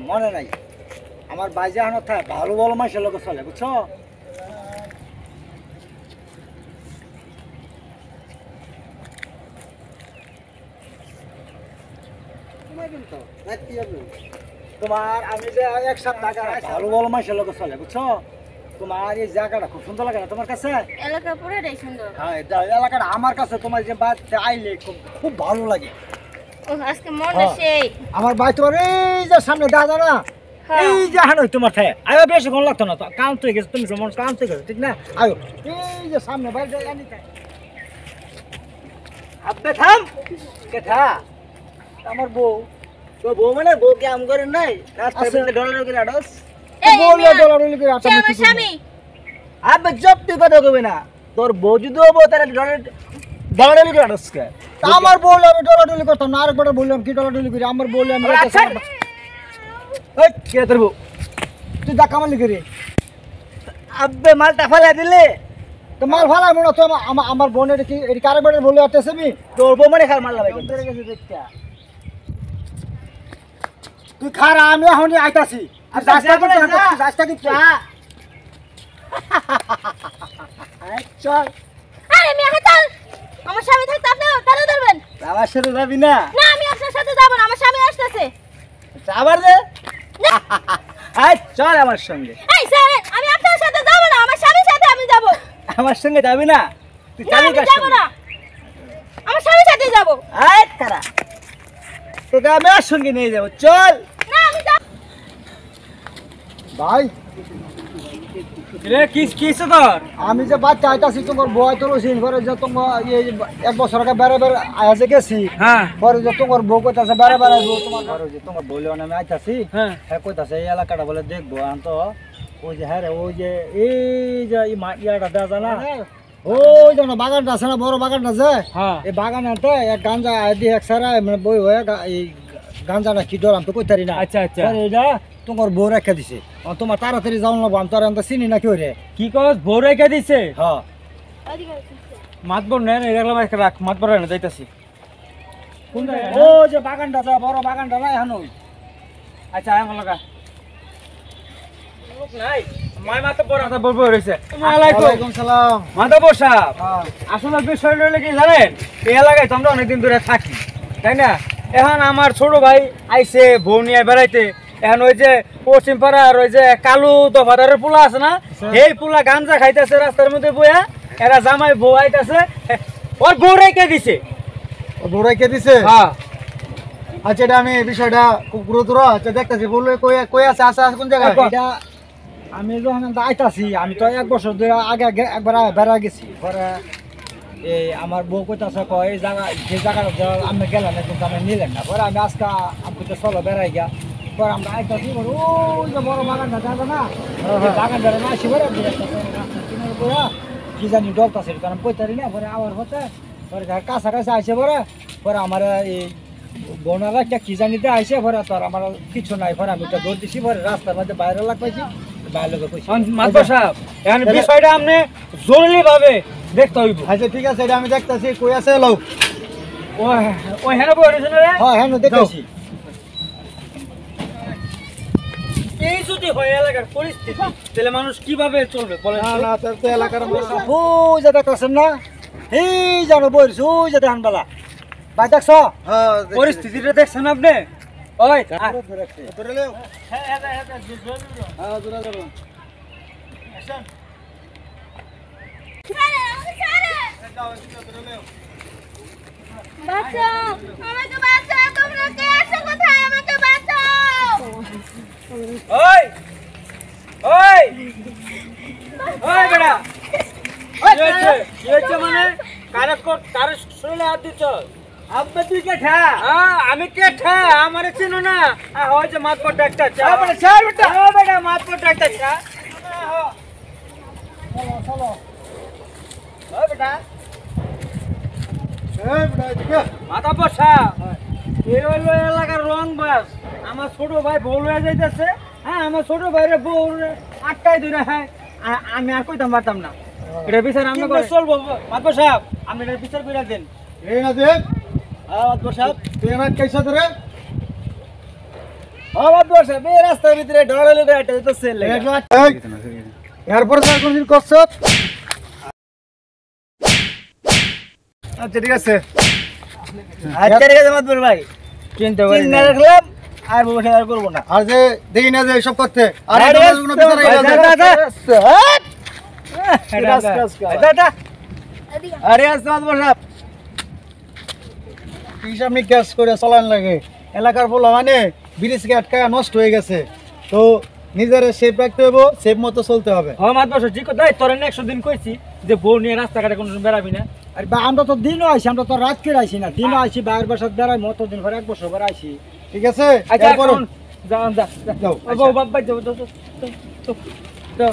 মনে নাই আমার বাইজে হানো থাকে ভালো ভালো মাসের লোক চলে বুঝছো তোমার আমি যে এক সপ্তাহ ভালো ভালো মাসের লোক চলে বুঝছো তোমার এই জায়গাটা খুব সুন্দর লাগে না তোমার কাছে এলাকা পুরোটাই সুন্দর। হ্যাঁ এলাকাটা আমার কাছে তোমার যে বাড়িতে আইলে খুব ভালো লাগে ও আজকে মনে সেই আমার ভাই তোমার এই যে সামনে দাদা না এই যে হানো তোমার থাকে আয়ো বেশিক্ষণ লাগতো না তো কাউন্ট হয়ে গেছে তুমি মন কাউন্ট হয়ে গেছে ঠিক না আয়ো এই যে সামনে বাড়ি জানি তাই আব্বে থাম কেথা আমার বউ তো বউ মানে বউ কি আম করে নাই রাস্তায় ডলার করে আড়স বউ ডলার করে আটা আমার স্বামী আব্বে জব তুই কথা কবে না তোর বউ যদি হবো তাহলে ডলার করে আড়স কে আমার বউলে আমি ডলার করতাম না আরেকবার বললাম কি ডলার করি আমার বউলে আমি এই কে তোর বউ তুই দা কামালি করে আব্বে মালটা ফেলা দিলে তো মাল ফেলা মনে তো আমার বোনের কি এর কারেকবার বলে আসতেছে আমি তোর বউ মানে খার মাল লাগাই তোর কাছে দেখতা তুই খারা আমি এখনই আইতাছি আর রাস্তা কি চা চল আরে মিয়া হাতাল আমার স্বামী থাকতে আপনি তারে ধরবেন আমার সাথে যাবি না না আমি আপনার সাথে যাব না আমার স্বামী আসতেছে আবার দে আয় চল আমার সঙ্গে এই স্যার আমি আপনার সাথে যাব না আমার স্বামীর সাথে আমি যাব আমার সঙ্গে যাবি না তুই না আমি যাব না আমার স্বামীর সাথে যাব আয় তারা তোকে আমি আর সঙ্গে নিয়ে যাবো চল না আমি যাব ভাই রে কিস তোর আমি যে বাচ্চা আইতাছি তোমার বয় তোর সিন করে যে তোমার এই এক বছর আগে বেড়ে বেড়ে আয়াসে গেছি হ্যাঁ পরে যে তোমার বউ কইতাছে বেড়ে বেড়ে তোমার ঘরে যে তোমার বলে আমি আইতাছি হ্যাঁ হ্যাঁ কইতাছে এই এলাকাটা বলে দেখবো আন্ত ওই যে হ্যাঁ রে ওই যে এই যে ইয়াটা দেওয়া যায় না ওই যে বাগানটা আছে না বড় বাগানটা যে হ্যাঁ এই বাগানটা এক গাঞ্জা দিয়ে এক সারা মানে বই হয়ে এই গাঞ্জাটা কি ডর আমি তো কইতারি না আচ্ছা আচ্ছা এইটা তোমার বউ রেখে দিছে তোমার তাড়াতাড়ি যাও না আমি তোর আমি চিনি না কি রে কি কস বউ রেখে দিছে হ্যাঁ মাতবর নেন এরকম রাখ মাতবর না যাইতাছি কোন জায়গা ও যে বাগানটা যা বড় বাগানটা না এখন আচ্ছা আমার লাগা লোক নাই মাই মাতা বড় মাতা বড় রইছে ওয়ালাইকুম সালাম মাতা বসা হ্যাঁ আসলে বিষয় হলো কি জানেন এই এলাকায় তো আমরা অনেকদিন ধরে থাকি তাই না এখন আমার ছোট ভাই আইছে বউ নিয়ে বেড়াইতে এখন ওই যে পশ্চিম পাড়ার ওই যে কালু দফাদারের পোলা আছে না এই পোলা গাঞ্জা খাইতেছে রাস্তার মধ্যে বইয়া এরা জামাই বউ আইতাছে ওর বউ রেখে দিছে বউ রেখে দিছে হ্যাঁ আচ্ছা এটা আমি বিষয়টা খুব গুরুত্ব আচ্ছা দেখতেছি বললে কই আছে আসা কোন জায়গায় এটা আমি যখন আইতাছি আমি তো এক বছর ধরে আগে একবার বেড়া গেছি পরে এই আমার বউ কইতাছে কয় এই জায়গা যে জায়গাটা আমি গেলাম না কিন্তু আমি নিলেন না পরে আমি আজকে আমি তো চলো বেড়াই গিয়া পরে আমরা আইতাছি ওই যে বড় বাগানটা জানো না বাগানটা না আসি পরে কি জানি ডলতাছে কারণ কইতারি না পরে আবার হতে পরে কাছাকাছি আইসে পরে আমার এই বোনারা একটা কি জানিতে আইসে পরে তোর আমার কিছু নাই পরে আমি তো দৌড় দিছি পরে রাস্তার মধ্যে বাইরে লাগ পাইছি বাইরে লোক কইছি মাতবর সাহেব এখন বিষয়টা আপনি জরুরি ভাবে দেখতে হইব আচ্ছা ঠিক আছে এটা আমি দেখতেছি কই আছে লোক ওই হেন বই রয়েছে না রে হ্যাঁ হ্যাঁ দেখতেছি এই যদি হয় এলাকার পরিস্থিতি তাহলে মানুষ কিভাবে চলবে বলেন না না তোর তো এলাকার মানুষ ওই যে দেখতেছেন না এই জানো বইছ ওই যে ধান বেলা ভাই দেখছ হ্যাঁ পরিস্থিতিটা দেখছেন আপনি ওই ধরে লেও হ্যাঁ হ্যাঁ হ্যাঁ হ্যাঁ ধরে যাবো বাঁচাও আমাকে বাঁচাও তোমরা কে আছো কোথায় আমাকে বাঁচাও ওই ওই ওই বেটা কি হচ্ছে মানে কারে শুনলে হাত দিচ্ছ আব্বা তুই কে ঠা আমি কে ঠা আমারে চিনো না ওই যে মাতপট একটা চা বেটা চাল বেটা বেটা মাতপট একটা চা চলো চলো ওই বেটা এই বেটা এদিকে মাথা বসা এই হলো এলাকার রং বাস আমার ছোট ভাই বউ লয়ে যাইতেছে হ্যাঁ আমার ছোট ভাইরে বউ আটকাই দিলে হ্যাঁ আমি আর কইতাম পারতাম না এটা বিচার আমরা করে চলবো মাতবর সাহেব আপনি এটা বিচার করে দেন এই না দেখ মাতবর সাহেব তুই আমার कैसा ধরে আমার বসে বে রাস্তার ভিতরে ঢড়ালে করে একটা তো সেল লাগে এরপরে স্যার কোনদিন করছ? আচ্ছা ঠিক আছে। আচ্ছা ঠিক আছে মাতবর ভাই চিন্তা করি চিন্তা রাখলাম আর বসে আর করবো না আর যে দেখি না যে এসব করতে আর আরে এটা কোনো বিচার হয়ে গেছে। আরে আসসালাম সাহেব হিসাব নিকাশ করে চালান লাগে। এলাকার পোলা মানে ব্রিজকে আটকায় নষ্ট হয়ে গেছে, তো নিজের সেফ রাখতে হবে, সেফ মতো চলতে হবে। হ্যাঁ মাত বসে ঠিক কথা তোর 100 দিন কইছি যে বউ নিয়ে রাস্তাঘাটে কোনো বেড়াবি না। আর বা আমরা তো দিনও আইছি, আমরা তো রাত করে আইছি না, দিনও আইছি বাইরের বাসার বেড়াই মতো দিন করে 1 বছর করে আইছি। ঠিক আছে আচ্ছা এরপর এখন যা যা যাও। বউ বাপ যাও